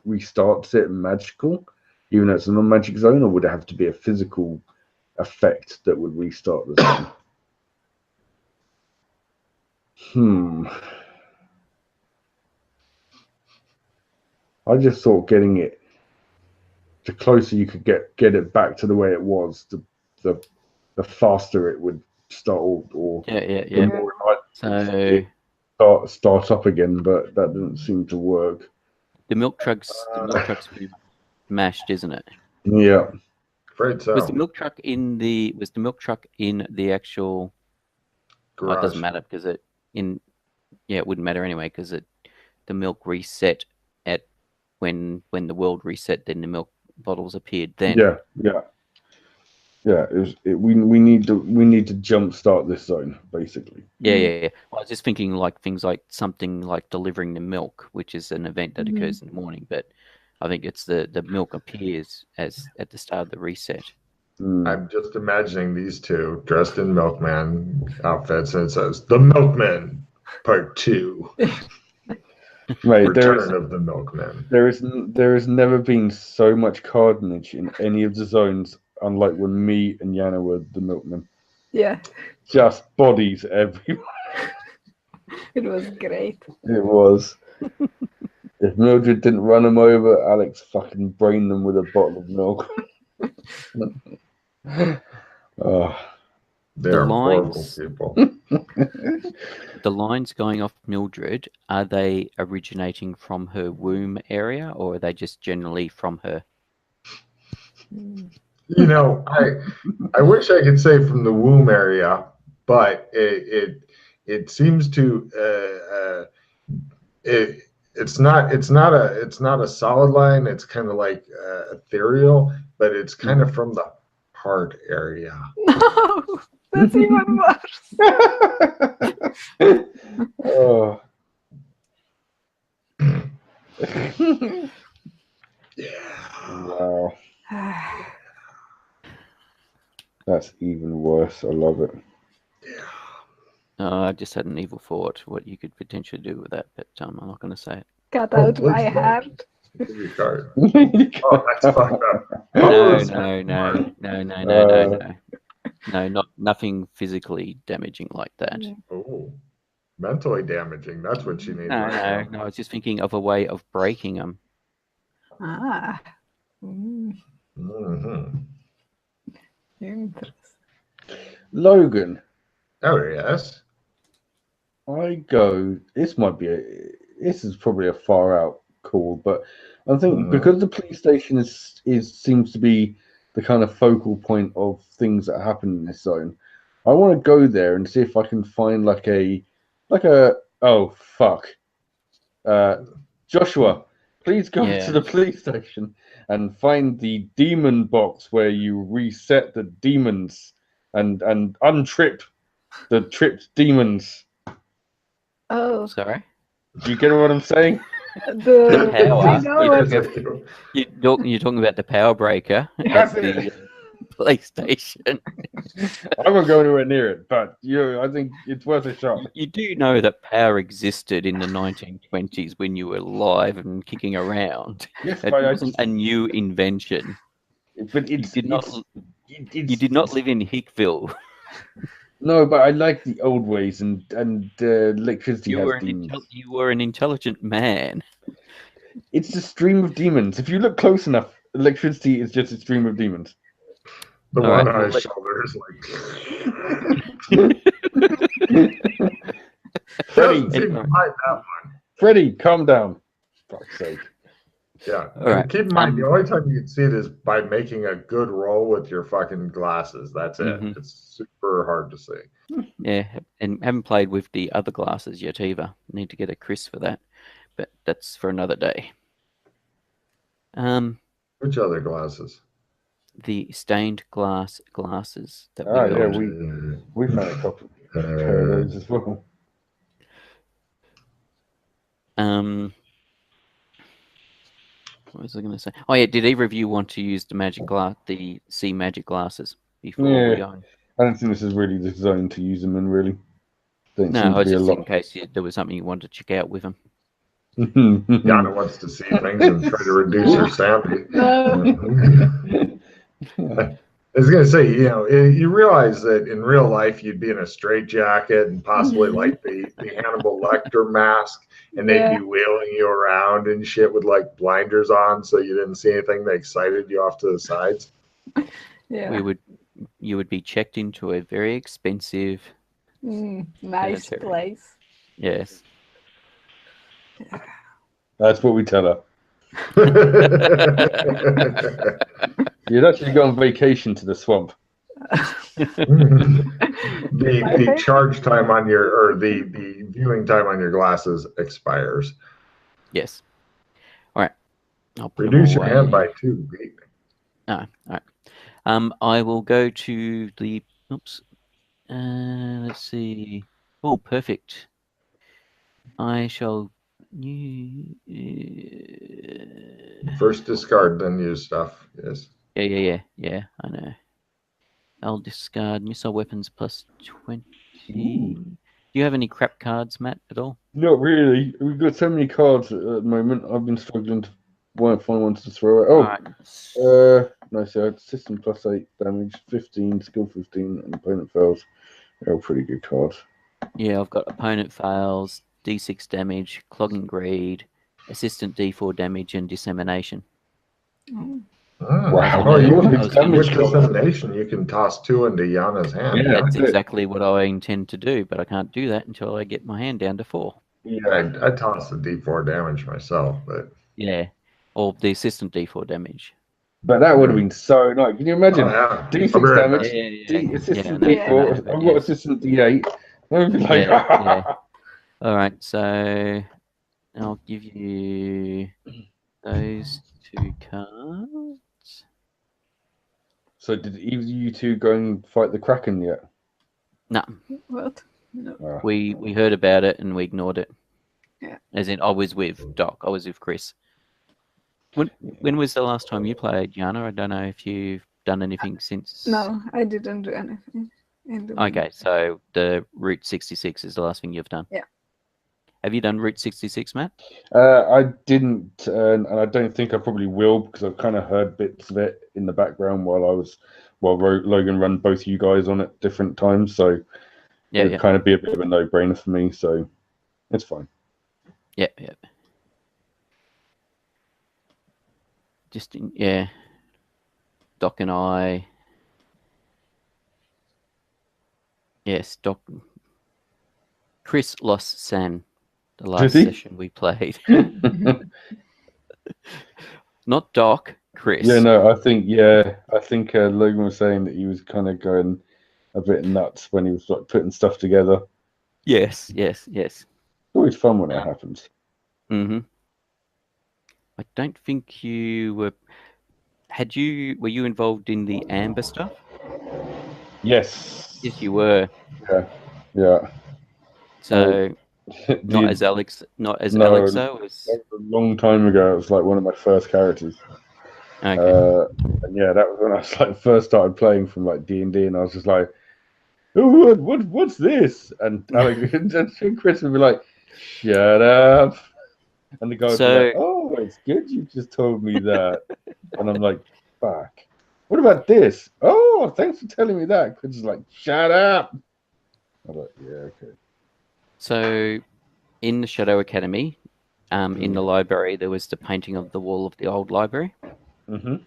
restarts it magical, even though it's a non-magic zone, or would it have to be a physical effect that would restart the zone? I just thought getting it, the closer you could get it back to the way it was, the faster it would start, or the more it might start up again. But that didn't seem to work. The milk truck's mashed, isn't it? Yeah. Afraid so. Was the milk truck in the actual? Garage. Well, it doesn't matter because it wouldn't matter anyway because the milk reset at when the world reset, then the milk bottles appeared then. We need to jumpstart this zone, basically. Yeah. Well, I was just thinking like things like something like delivering the milk, which is an event that occurs in the morning, but I think it's the milk appears at the start of the reset. I'm just imagining these two dressed in milkman outfits, and it says "The Milkman Part 2." Mate, Return of the Milkman. There has never been so much carnage in any of the zones, unlike when me and Yana were the milkmen. Yeah. Just bodies everywhere. It was great. It was. If Mildred didn't run them over, Alex fucking brained them with a bottle of milk. Oh. They're horrible people. The lines going off Mildred, are they originating from her womb area, or are they just generally from her? You know, I wish I could say from the womb area, but it seems to it's not a solid line. It's kind of like ethereal, but it's kind of from the heart area. No, that's even worse. Oh. Yeah. Wow. That's even worse. I love it. Yeah. I just had an evil thought what you could potentially do with that, but I'm not going to say it. Cut out my heart. Oh, that's fucked up. No, nothing physically damaging like that. Oh, mentally damaging. That's what you need. No, I was just thinking of a way of breaking them. Ah. Mm-hmm. Interesting. Logan. Oh yes. This is probably a far out call, but I think because the police station seems to be the kind of focal point of things that happen in this zone, I want to go there and see if I can find Joshua, please go to the police station and find the demon box where you reset the demons and untrip the tripped demons. Oh, sorry. Do you get what I'm saying? The power. You're talking about the power breaker at the police station. I won't go anywhere near it, but I think it's worth a shot. You do know that power existed in the 1920s when you were alive and kicking around. Yes, it wasn't a new invention. But you did not live in Hickville. No, but I like the old ways and electricity. You were an intelligent man. It's a stream of demons. If you look close enough, electricity is just a stream of demons. The All one right, on his shoulder is like. Freddie, calm down. For fuck's sake. Yeah. Right. Keep in mind, the only time you can see it is by making a good roll with your fucking glasses. That's it. It's super hard to see. Yeah, and haven't played with the other glasses yet either. Need to get a Chris for that, but that's for another day. Which other glasses? The stained glass glasses that we've had a couple of those as well. What was I going to say? Oh yeah, did either of you want to use the sea magic glasses before we go? I don't think this is really the zone to use them in, really. No, I was just in case there was something you wanted to check out with them. Yana wants to see things and try to reduce her sanity. I was going to say, you realize that in real life you'd be in a straitjacket and possibly like the Hannibal Lecter mask, and they'd be wheeling you around and shit with like blinders on, so you didn't see anything that excited you off to the sides. Yeah, you would be checked into a very expensive, nice place. Yes, that's what we tell her. You'd actually go on vacation to the swamp. the charge time on the viewing time on your glasses expires. Yes. All right. I'll reduce your hand by 2. All right. I will go to the. Oops. Let's see. Oh, perfect. I shall. First discard, then use stuff. Yes. Yeah. I know. I'll discard missile weapons plus 20. Ooh. Do you have any crap cards, Matt, at all? Not really. We've got so many cards at the moment. I've been struggling to find ones to throw out. No, so system plus 8 damage, 15, skill 15, and opponent fails. They're all pretty good cards. Yeah, I've got opponent fails, D6 damage, clogging greed, assistant D4 damage, and dissemination. Wow. With dissemination, you can toss 2 into Yana's hand. Yeah, that's exactly what I intend to do, but I can't do that until I get my hand down to 4. Yeah, I tossed the D4 damage myself, but yeah, or the assistant D4 damage. But that would have been so nice. Can you imagine? D6 damage, assistant D4. I've got assistant D8. I'd be like, All right, so I'll give you those 2 cards. So did either of you two go and fight the Kraken yet? No. What? No. We heard about it and we ignored it. Yeah. As in, I was with Doc. I was with Chris. When was the last time you played, Yana? I don't know if you've done anything since. No, I didn't do anything. Okay, so the Route 66 is the last thing you've done. Yeah. Have you done Route 66, Matt? I didn't, and I don't think I probably will, because I've kind of heard bits of it in the background while Logan ran both you guys on at different times. So it'd kind of be a bit of a no-brainer for me. So it's fine. Yeah. Doc and I. Yes, Doc. Chris lost San the last session we played. Not Doc, Chris. Yeah, no, I think Logan was saying that he was kind of going a bit nuts when he was like putting stuff together. Yes. It's always fun when it happens. Mm-hmm. I don't think you were. Were you involved in the Amber stuff? Yes. Yes, you were. Yeah. So not as Alexa. That was a long time ago. It was like one of my first characters. Okay. And yeah, that was when I was like first started playing from like D&D, and I was just like, "Oh, what's this?" And Alex and Chris would be like, "Shut up." And the guy would be like, "Oh, it's good you just told me that." And I'm like, "Fuck. What about this? Oh, thanks for telling me that." Chris is like, "Shut up." I'm like, "Yeah, okay." So, in the Shadow Academy, in the library, there was the painting of the wall of the old library. Mm-hmm.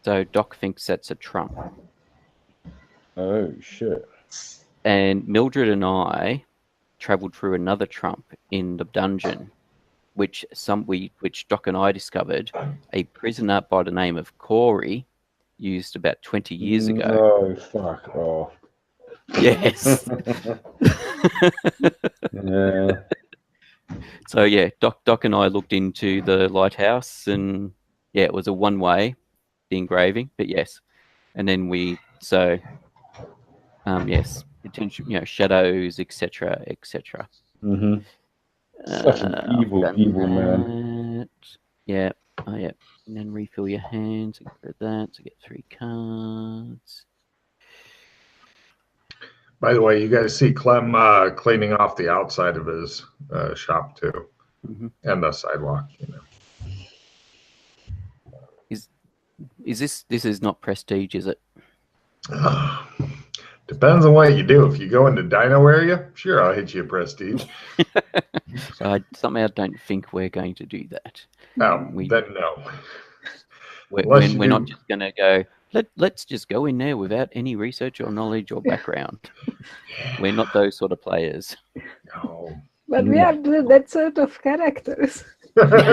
So Doc thinks that's a trump. Oh shit! And Mildred and I travelled through another trump in the dungeon, which Doc and I discovered a prisoner by the name of Corey used about 20 years ago. Oh fuck off! Yes. Yeah. So yeah, Doc and I looked into the lighthouse, and yeah, it was a one-way, the engraving, but yes, and then yes, potential, shadows, etc. Mm-hmm. Such an evil man. Yeah. Oh yeah, and then refill your hands. Get rid of that. So get 3 cards. By the way, you guys see Clem cleaning off the outside of his shop too, and the sidewalk. Is this is not prestige, is it? Depends on what you do. If you go into Dino area, sure, I'll hit you a prestige. I somehow don't think we're going to do that. Then no. We're not just going to go. Let's just go in there without any research or knowledge or background. We're not those sort of players. No. But we are that sort of characters. Actually,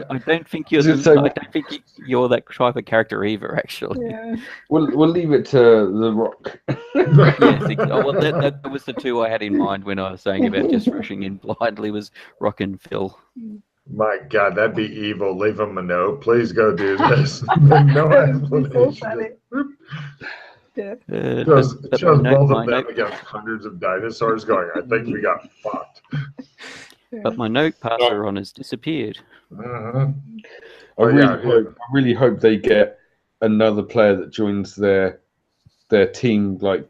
I don't think you're that type of character either. Actually, yeah. We'll leave it to The Rock. Yes, well, that was the 2 I had in mind when I was saying about just rushing in blindly. Was Rock and Phil. My God, that'd be evil. Leave him a note. Please go do this. No explanation. Yeah. Shows both of them against hundreds of dinosaurs going, I think we got fucked. But my note passer on has disappeared. I really hope they get another player that joins their team like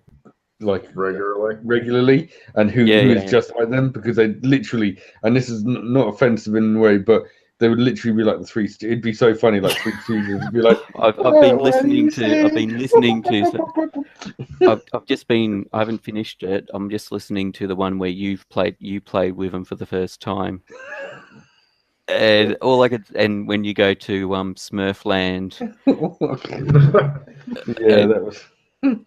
regularly, and who is just like them, because they literally, and this is not offensive in a way, but they would literally be like the Three. It'd be so funny, like Three Stooges. It'd be like, I've been listening to. I haven't finished it. I'm just listening to the one where you played with them for the first time. And all I could, and when you go to Smurfland, that was.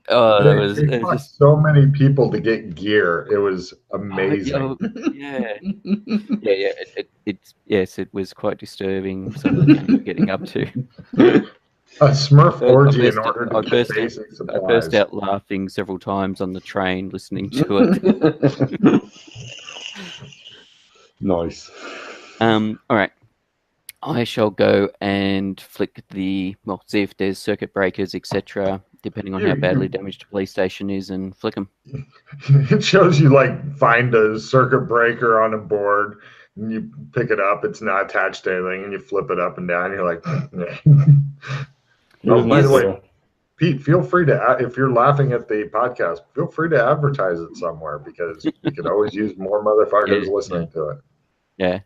Oh, that was it cost so many people to get gear. It was amazing. It was quite disturbing. Some of the things you're getting up to. A Smurf orgy in order to get basic supplies. I burst out laughing several times on the train listening to it. Nice. All right. I shall go and flick see if there's circuit breakers, etc., depending on how badly damaged the police station is, and flick them. It shows you like find a circuit breaker on a board, and you pick it up. It's not attached to anything, and you flip it up and down. You're like, oh, by the way, Pete, feel free to, if you're laughing at the podcast, feel free to advertise it somewhere, because you could always use more motherfuckers listening to it. Yeah.